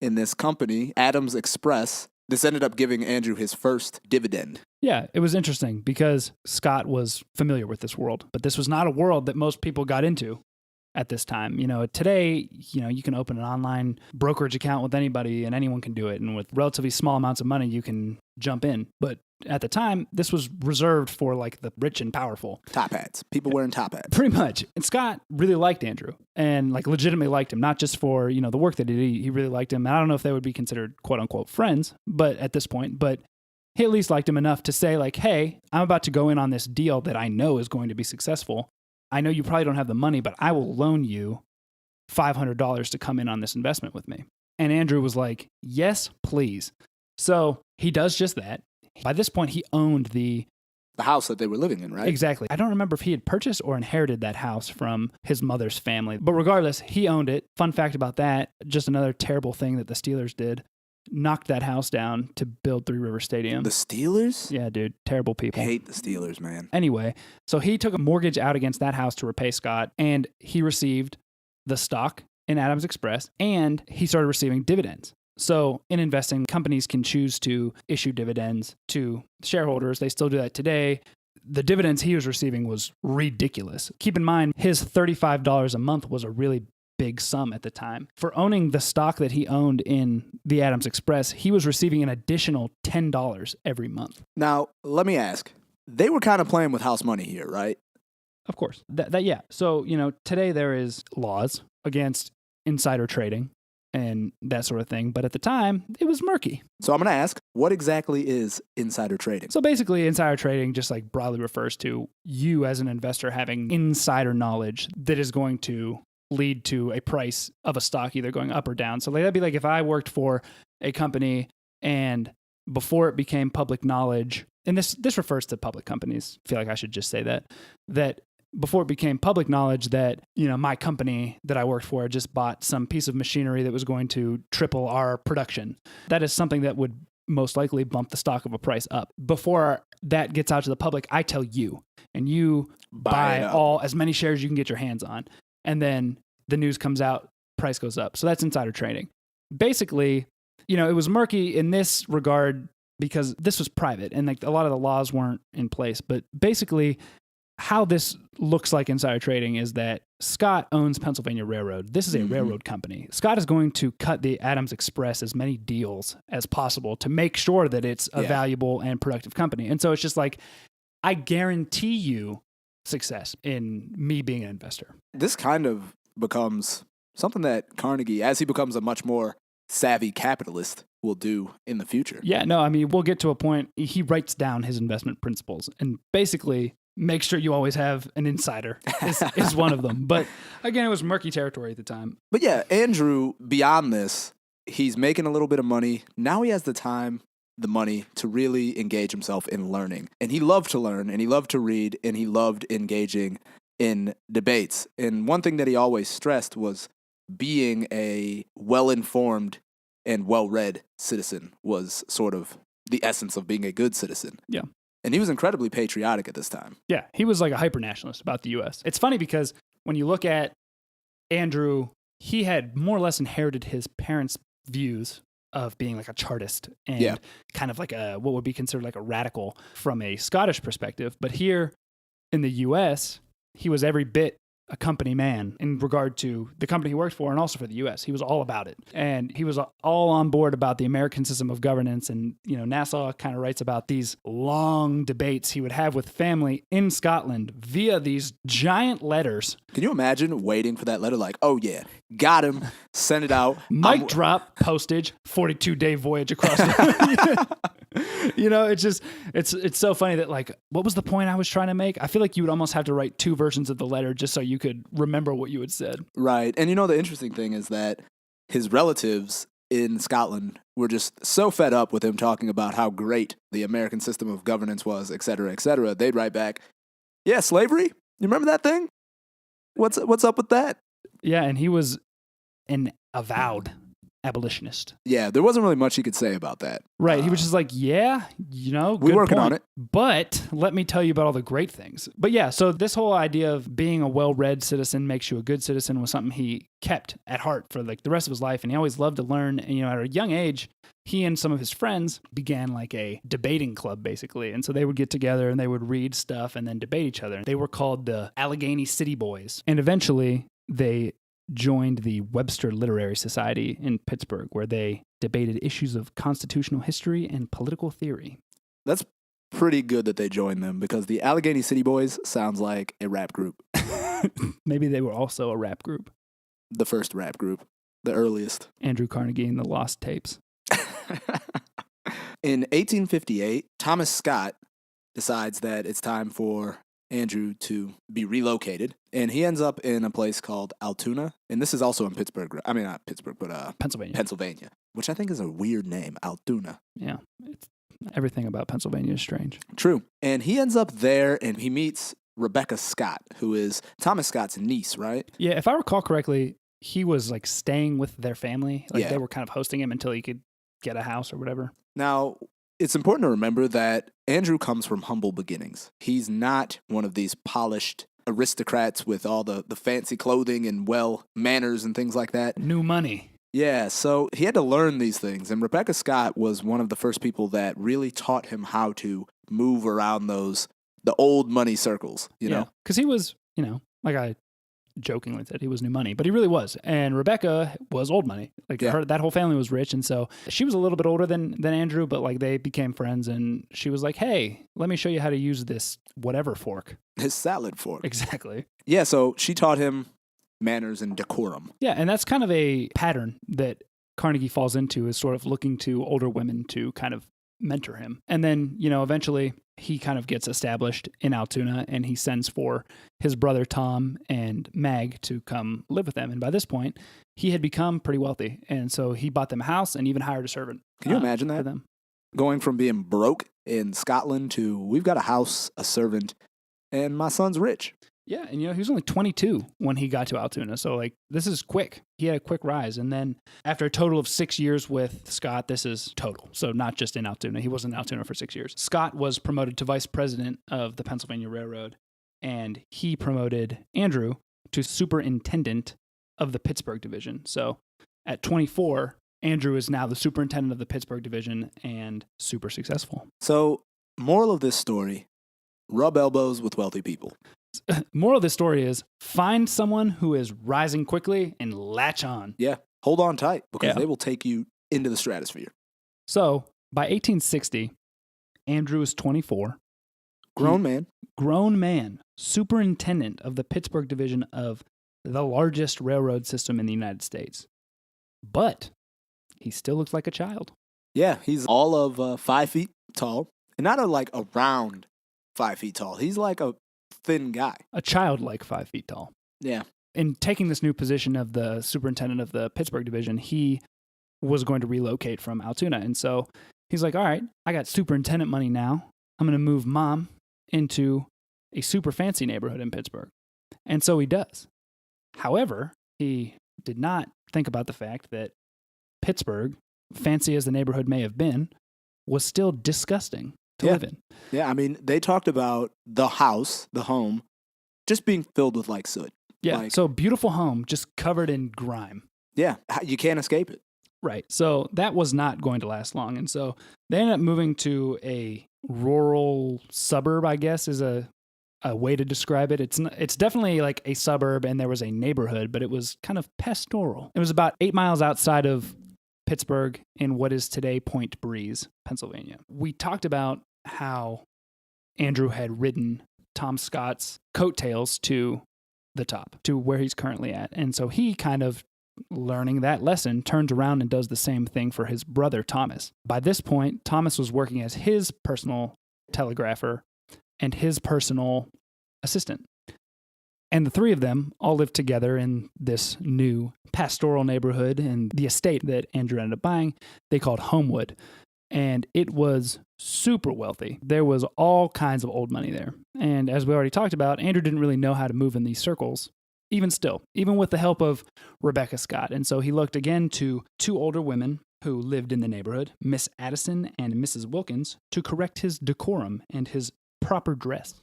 in this company, Adams Express? This ended up giving Andrew his first dividend. Yeah, it was interesting because Scott was familiar with this world, but this was not a world that most people got into at this time. Today, you can open an online brokerage account with anybody and anyone can do it. And with relatively small amounts of money, you can jump in. But at the time, this was reserved for like the rich and powerful. Top hats. People wearing top hats. Pretty much. And Scott really liked Andrew and like legitimately liked him, not just for, the work that he did. He really liked him. And I don't know if they would be considered quote unquote friends, but at this point, but he at least liked him enough to say like, hey, I'm about to go in on this deal that I know is going to be successful. I know you probably don't have the money, but I will loan you $500 to come in on this investment with me. And Andrew was like, yes, please. So he does just that. By this point, he owned the house that they were living in, right? Exactly. I don't remember if he had purchased or inherited that house from his mother's family. But regardless, he owned it. Fun fact about that, just another terrible thing that the Steelers did. knocked that house down to build Three River Stadium. The Steelers? Yeah, dude. Terrible people. Hate the Steelers, man. Anyway, so he took a mortgage out against that house to repay Scott, and he received the stock in Adams Express, and he started receiving dividends. So in investing, companies can choose to issue dividends to shareholders. They still do that today. The dividends he was receiving was ridiculous. Keep in mind, his $35 a month was a really big sum at the time. For owning the stock that he owned in the Adams Express, he was receiving an additional $10 every month. Now, let me ask. They were kind of playing with house money here, right? Of course. Yeah. So, today there is laws against insider trading and that sort of thing. But at the time, it was murky. So I'm going to ask, what exactly is insider trading? So basically, insider trading just like broadly refers to you as an investor having insider knowledge that is going to lead to a price of a stock either going up or down. So that'd be like if I worked for a company and before it became public knowledge, and this refers to public companies. I feel like I should just say that before it became public knowledge that, my company that I worked for just bought some piece of machinery that was going to triple our production. That is something that would most likely bump the stock of a price up. Before that gets out to the public, I tell you, and you buy as many shares you can get your hands on. And then the news comes out, price goes up. So that's insider trading. Basically, it was murky in this regard because this was private and like a lot of the laws weren't in place. But basically, how this looks like insider trading is that Scott owns Pennsylvania Railroad. This is a railroad company. Scott is going to cut the Adams Express as many deals as possible to make sure that it's a valuable and productive company. And so it's just like, I guarantee you success in me being an investor. This kind of becomes something that Carnegie, as he becomes a much more savvy capitalist, will do in the future. Yeah, no, I mean, we'll get to a point. He writes down his investment principles and basically make sure you always have an insider is one of them. But again, it was murky territory at the time. But yeah, Andrew, beyond this, he's making a little bit of money. Now he has the time, the money to really engage himself in learning. And he loved to learn, and he loved to read, and he loved engaging in debates. And one thing that he always stressed was being a well-informed and well-read citizen was sort of the essence of being a good citizen. Yeah. And he was incredibly patriotic at this time. Yeah, he was like a hyper-nationalist about the U.S. It's funny because when you look at Andrew, he had more or less inherited his parents' views of being like a Chartist and kind of like what would be considered like a radical from a Scottish perspective. But here in the U.S., he was every bit a company man in regard to the company he worked for and also for the U.S. He was all about it. And he was all on board about the American system of governance. And, Nasaw kind of writes about these long debates he would have with family in Scotland via these giant letters. Can you imagine waiting for that letter like, oh yeah, got him, send it out. Mic drop, postage, 42-day voyage across. It's so funny that like, what was the point I was trying to make? I feel like you would almost have to write two versions of the letter just so you could remember what you had said. Right. And the interesting thing is that his relatives in Scotland were just so fed up with him talking about how great the American system of governance was, et cetera, they'd write back, yeah, slavery? You remember that thing? What's up with that? Yeah, and he was an avowed abolitionist. Yeah, there wasn't really much he could say about that. Right. He was just like, we're working on it. But let me tell you about all the great things. But yeah, so this whole idea of being a well-read citizen makes you a good citizen was something he kept at heart for like the rest of his life. And he always loved to learn. And, at a young age, he and some of his friends began like a debating club, basically. And so they would get together and they would read stuff and then debate each other. They were called the Allegheny City Boys. And eventually they joined the Webster Literary Society in Pittsburgh, where they debated issues of constitutional history and political theory. That's pretty good that they joined them because the Allegheny City Boys sounds like a rap group. Maybe they were also a rap group. The first rap group. The earliest. Andrew Carnegie and the Lost Tapes. In 1858, Thomas Scott decides that it's time for Andrew to be relocated, and he ends up in a place called Altoona, and this is also in Pittsburgh. I mean, not Pittsburgh, but Pennsylvania, which I think is a weird name, Altoona. Yeah, everything about Pennsylvania is strange. True, and he ends up there, and he meets Rebecca Scott, who is Thomas Scott's niece, right? Yeah, if I recall correctly, he was like staying with their family. Like they were kind of hosting him until he could get a house or whatever. Now, it's important to remember that Andrew comes from humble beginnings. He's not one of these polished aristocrats with all the fancy clothing and manners and things like that. New money. Yeah, so he had to learn these things. And Rebecca Scott was one of the first people that really taught him how to move around the old money circles, you know? Because he was, like I jokingly said, he was new money, but he really was. And Rebecca was old money. Like that whole family was rich. And so she was a little bit older than Andrew, but like they became friends. And she was like, hey, let me show you how to use this whatever fork. His salad fork. Exactly. Yeah, so she taught him manners and decorum. Yeah, and that's kind of a pattern that Carnegie falls into, is sort of looking to older women to kind of mentor him. And then, eventually he kind of gets established in Altoona, and he sends for his brother Tom and Mag to come live with them. And by this point, he had become pretty wealthy. And so he bought them a house and even hired a servant. Can you imagine that? For them. Going from being broke in Scotland to we've got a house, a servant, and my son's rich. Yeah, and he was only 22 when he got to Altoona, so like this is quick. He had a quick rise, and then after a total of 6 years with Scott, this is total, so not just in Altoona. He was in Altoona for 6 years. Scott was promoted to vice president of the Pennsylvania Railroad, and he promoted Andrew to superintendent of the Pittsburgh Division. So at 24, Andrew is now the superintendent of the Pittsburgh Division and super successful. So, moral of this story, rub elbows with wealthy people. Moral of this story is find someone who is rising quickly and latch on. Yeah, hold on tight because they will take you into the stratosphere. So by 1860, Andrew is 24. Grown man, superintendent of the Pittsburgh Division of the largest railroad system in the United States. But he still looks like a child. Yeah, he's all of 5 feet tall, and not a round 5 feet tall. He's like a thin guy. A child like 5 feet tall. Yeah. In taking this new position of the superintendent of the Pittsburgh Division, he was going to relocate from Altoona. And so he's like, all right, I got superintendent money now. I'm going to move mom into a super fancy neighborhood in Pittsburgh. And so he does. However, he did not think about the fact that Pittsburgh, fancy as the neighborhood may have been, was still disgusting to live in. Yeah, I mean, they talked about the house, the home, just being filled with soot. Yeah, so beautiful home, just covered in grime. Yeah, you can't escape it. Right, so that was not going to last long. And so they ended up moving to a rural suburb, I guess, is a way to describe it. It's definitely like a suburb, and there was a neighborhood, but it was kind of pastoral. It was about 8 miles outside of Pittsburgh in what is today Point Breeze, Pennsylvania. We talked about how Andrew had ridden Tom Scott's coattails to the top, to where he's currently at. And so he kind of, learning that lesson, turns around and does the same thing for his brother Thomas. By this point, Thomas was working as his personal telegrapher and his personal assistant. And the three of them all lived together in this new pastoral neighborhood, and the estate that Andrew ended up buying, they called Homewood. And it was super wealthy. There was all kinds of old money there. And as we already talked about, Andrew didn't really know how to move in these circles, even with the help of Rebecca Scott. And so he looked again to two older women who lived in the neighborhood, Miss Addison and Mrs. Wilkins, to correct his decorum and his proper dress.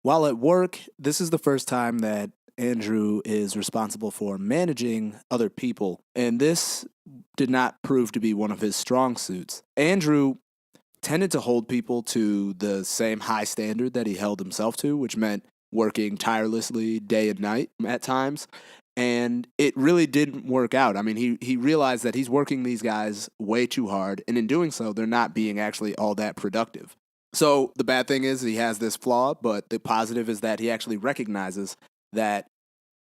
While at work, this is the first time that Andrew is responsible for managing other people, and this did not prove to be one of his strong suits. Andrew tended to hold people to the same high standard that he held himself to, which meant working tirelessly day and night at times, and it really didn't work out. I mean, he realized that he's working these guys way too hard, and in doing so, they're not being actually all that productive. So the bad thing is he has this flaw, but the positive is that he actually recognizes that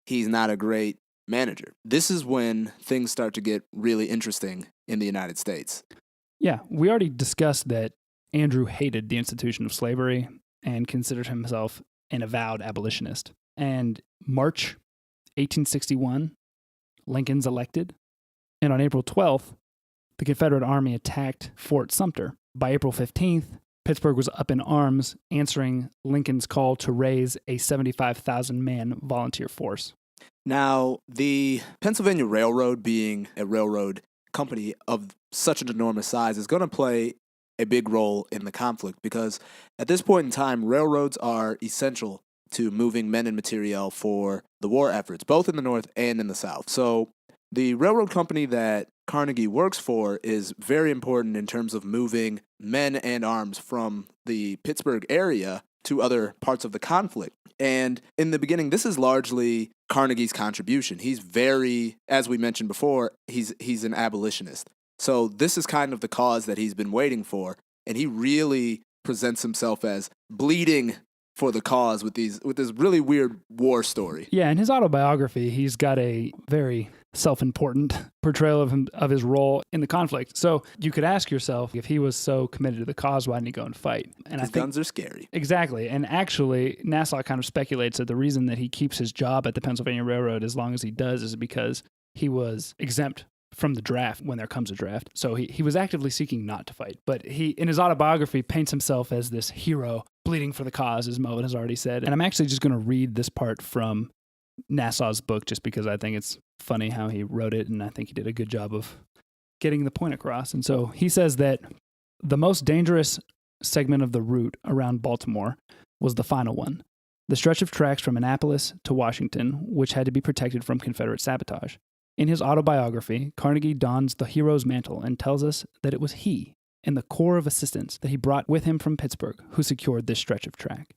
he's not a great manager. This is when things start to get really interesting in the United States. Yeah, we already discussed that Andrew hated the institution of slavery and considered himself an avowed abolitionist. And March 1861, Lincoln's elected. And on April 12th, the Confederate Army attacked Fort Sumter. By April 15th, Pittsburgh was up in arms, answering Lincoln's call to raise a 75,000-man volunteer force. Now, the Pennsylvania Railroad, being a railroad company of such an enormous size is going to play a big role in the conflict, because at this point in time, railroads are essential to moving men and material for the war efforts, both in the North and in the South. So the railroad company that Carnegie works for is very important in terms of moving men and arms from the Pittsburgh area to other parts of the conflict. And in the beginning, this is largely Carnegie's contribution. He's very, as we mentioned before, he's an abolitionist. So this is kind of the cause that he's been waiting for, and he really presents himself as bleeding for the cause with this really weird war story. Yeah, in his autobiography, he's got a very self-important portrayal of his role in the conflict. So you could ask yourself, if he was so committed to the cause, why didn't he go and fight? And I think guns are scary. Exactly. And actually, Nasaw kind of speculates that the reason that he keeps his job at the Pennsylvania Railroad as long as he does is because he was exempt from the draft when there comes a draft. So he was actively seeking not to fight. But he, in his autobiography, paints himself as this hero bleeding for the cause, as Melvin has already said. And I'm actually just going to read this part from Nassaw's book just because I think it's funny how he wrote it, and I think he did a good job of getting the point across. And so he says that the most dangerous segment of the route around Baltimore was the final one, the stretch of tracks from Annapolis to Washington, which had to be protected from Confederate sabotage. In his autobiography, Carnegie dons the hero's mantle and tells us that it was he and the corps of assistants that he brought with him from Pittsburgh who secured this stretch of track.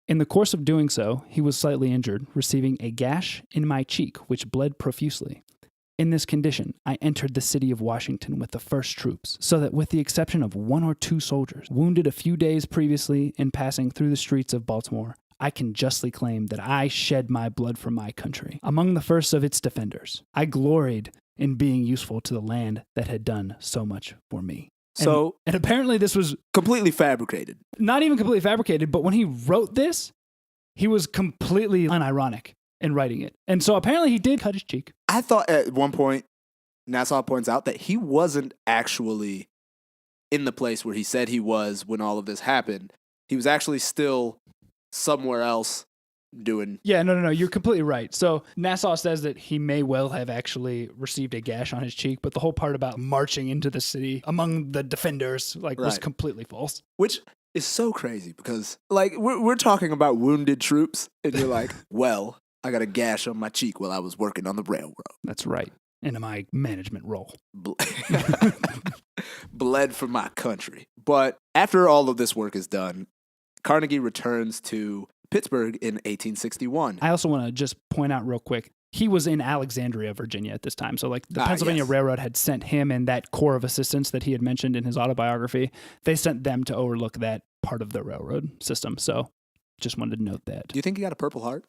In the course of doing so, he was slightly injured, receiving a gash in my cheek which bled profusely. In this condition, I entered the city of Washington with the first troops, so that with the exception of 1 or 2 soldiers, wounded a few days previously in passing through the streets of Baltimore, I can justly claim that I shed my blood for my country. Among the first of its defenders, I gloried in being useful to the land that had done so much for me. And apparently this was completely fabricated. Not even completely fabricated, but when he wrote this, he was completely unironic in writing it. And so apparently he did cut his cheek. I thought at one point, Nasaw points out that he wasn't actually in the place where he said he was when all of this happened. He was actually still somewhere else doing... Yeah, no, you're completely right. So Nasaw says that he may well have actually received a gash on his cheek, but the whole part about marching into the city among the defenders was completely false. Which is so crazy because we're talking about wounded troops and you're like, well, I got a gash on my cheek while I was working on the railroad. That's right. In my management role. Bled for my country. But after all of this work is done, Carnegie returns to Pittsburgh in 1861. I also want to just point out real quick, he was in Alexandria, Virginia at this time. So the Pennsylvania Railroad had sent him and that corps of assistants that he had mentioned in his autobiography. They sent them to overlook that part of the railroad system. So just wanted to note that. Do you think he got a Purple Heart?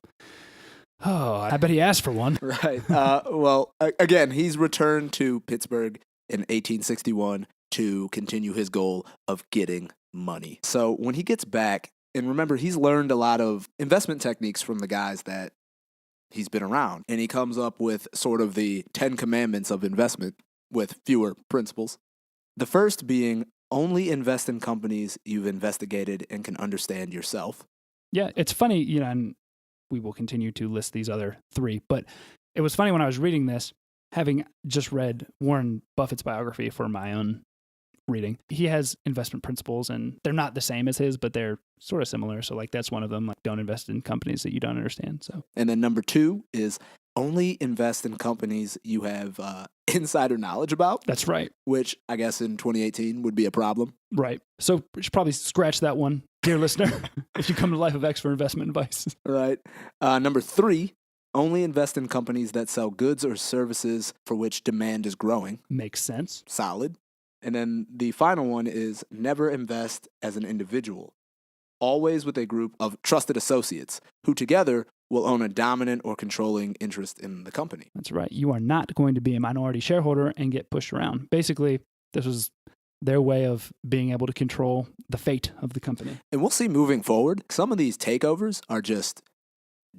Oh, I bet he asked for one. Right. Well, again, he's returned to Pittsburgh in 1861 to continue his goal of getting money. So when he gets back, and remember, he's learned a lot of investment techniques from the guys that he's been around, and he comes up with sort of the 10 commandments of investment with fewer principles. The first being only invest in companies you've investigated and can understand yourself. Yeah, it's funny, and we will continue to list these other 3, but it was funny when I was reading this, having just read Warren Buffett's biography for my own reading. He has investment principles and they're not the same as his, but they're sort of similar. So that's one of them, don't invest in companies that you don't understand. So, and then number 2 is only invest in companies you have insider knowledge about. That's right. Which I guess in 2018 would be a problem. Right. So we should probably scratch that one, dear listener, if you come to Life of X for investment advice. Right. Number 3, only invest in companies that sell goods or services for which demand is growing. Makes sense. Solid. And then the final one is never invest as an individual, always with a group of trusted associates who together will own a dominant or controlling interest in the company. That's right. You are not going to be a minority shareholder and get pushed around. Basically, this was their way of being able to control the fate of the company. And we'll see moving forward, some of these takeovers are just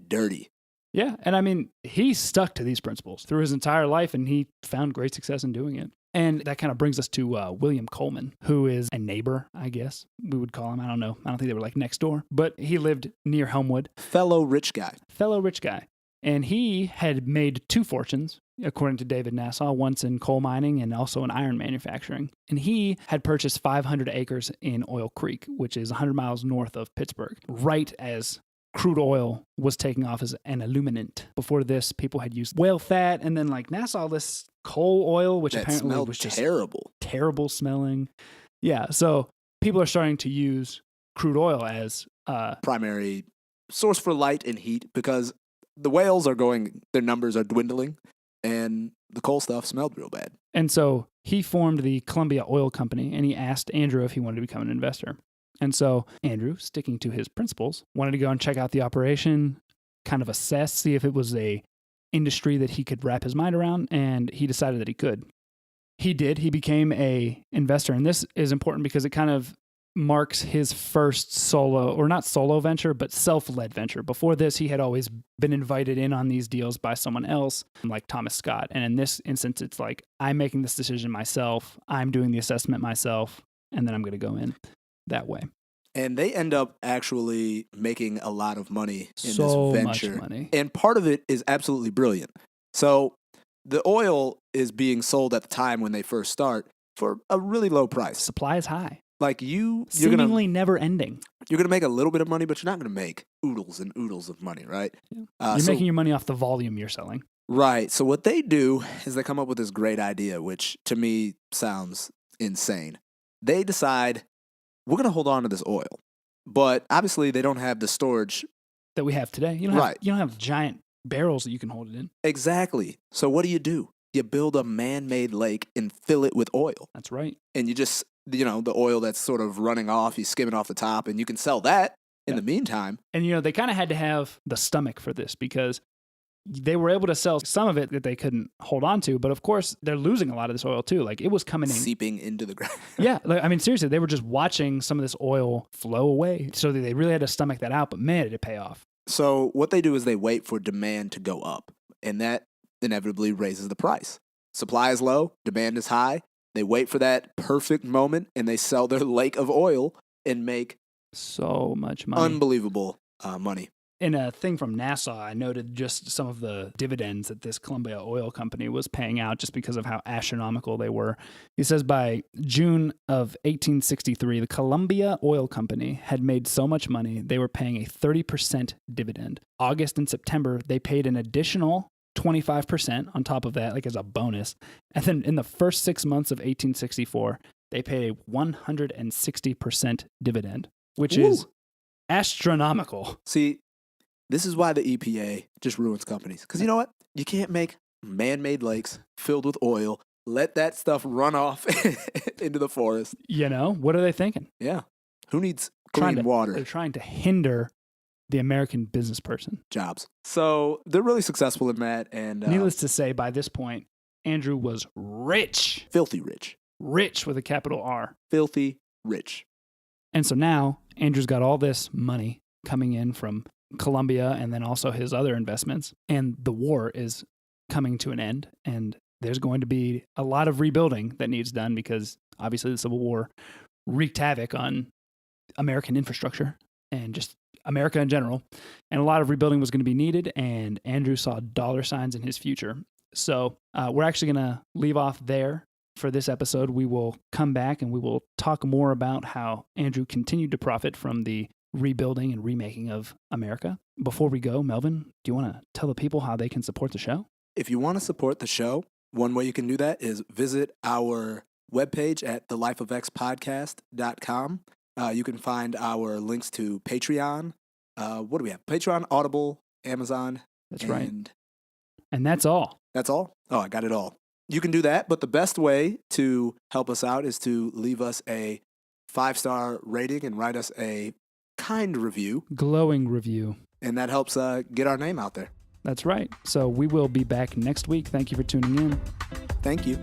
dirty. Yeah, and I mean, he stuck to these principles through his entire life, and he found great success in doing it. And that kind of brings us to William Coleman, who is a neighbor, I guess we would call him. I don't know. I don't think they were next door, but he lived near Helmwood. Fellow rich guy. And he had made 2 fortunes according to David Nasaw, once in coal mining and also in iron manufacturing. And he had purchased 500 acres in Oil Creek, which is 100 miles north of Pittsburgh, right as crude oil was taking off as an illuminant. Before this, people had used whale fat, and then like Nasaw lists coal oil, which that apparently smelled was just terrible smelling. Yeah, so people are starting to use crude oil as primary source for light and heat because the whales are their numbers are dwindling, and the coal stuff smelled real bad. And so he formed the Columbia Oil Company, and he asked Andrew if he wanted to become an investor. And so Andrew, sticking to his principles, wanted to go and check out the operation, kind of assess, see if it was a industry that he could wrap his mind around, and he decided that he could. He did. He became a investor, and this is important because it kind of marks his first solo, or not solo venture, but self-led venture. Before this, he had always been invited in on these deals by someone else, like Thomas Scott. And in this instance, it's like, I'm making this decision myself, I'm doing the assessment myself, and then I'm going to go in that way. And they end up actually making a lot of money in so this venture. Much money. And part of it is absolutely brilliant. So the oil is being sold at the time when they first start for a really low price. Supply is high. Like you're seemingly never ending. You're going to make a little bit of money, but you're not going to make oodles and oodles of money, right? Yeah. You're making your money off the volume you're selling. Right. So what they do is they come up with this great idea, which to me sounds insane. They decide, we're going to hold on to this oil. But obviously they don't have the storage that we have today. You don't have giant barrels that you can hold it in. Exactly. So what do? You build a man-made lake and fill it with oil. That's right. And you just, the oil that's sort of running off, you skim it off the top, and you can sell that in the meantime. And, they kind of had to have the stomach for this because they were able to sell some of it that they couldn't hold on to. But, of course, they're losing a lot of this oil, too. Like, it was coming in. Seeping into the ground. Yeah. I mean, seriously, they were just watching some of this oil flow away. So they really had to stomach that out. But, man, did it pay off. So what they do is they wait for demand to go up. And that inevitably raises the price. Supply is low, demand is high. They wait for that perfect moment, and they sell their lake of oil and make so much money. Unbelievable money. In a thing from Nasaw, I noted just some of the dividends that this Columbia Oil Company was paying out just because of how astronomical they were. He says by June of 1863, the Columbia Oil Company had made so much money, they were paying a 30% dividend. August and September, they paid an additional 25% on top of that, like as a bonus. And then in the first 6 months of 1864, they paid a 160% dividend, which is astronomical. See, this is why the EPA just ruins companies. Because you know what? You can't make man-made lakes filled with oil, let that stuff run off into the forest. What are they thinking? Yeah. Who needs clean water? They're trying to hinder the American business person. Jobs. So they're really successful in that. And needless to say, by this point, Andrew was rich. Filthy rich. Rich with a capital R. Filthy rich. And so now Andrew's got all this money coming in from Columbia and then also his other investments. And the war is coming to an end. And there's going to be a lot of rebuilding that needs done because obviously the Civil War wreaked havoc on American infrastructure and just America in general. And a lot of rebuilding was going to be needed. And Andrew saw dollar signs in his future. So we're actually going to leave off there for this episode. We will come back and we will talk more about how Andrew continued to profit from the rebuilding and remaking of America. Before we go, Melvin, do you want to tell the people how they can support the show? If you want to support the show, one way you can do that is visit our webpage at thelifeofxpodcast.com. You can find our links to Patreon. What do we have? Patreon, Audible, Amazon. That's right. And that's all. That's all? Oh, I got it all. You can do that, but the best way to help us out is to leave us a 5-star rating and write us a kind review. Glowing review. And that helps get our name out there. That's right. So we will be back next week. Thank you for tuning in. Thank you.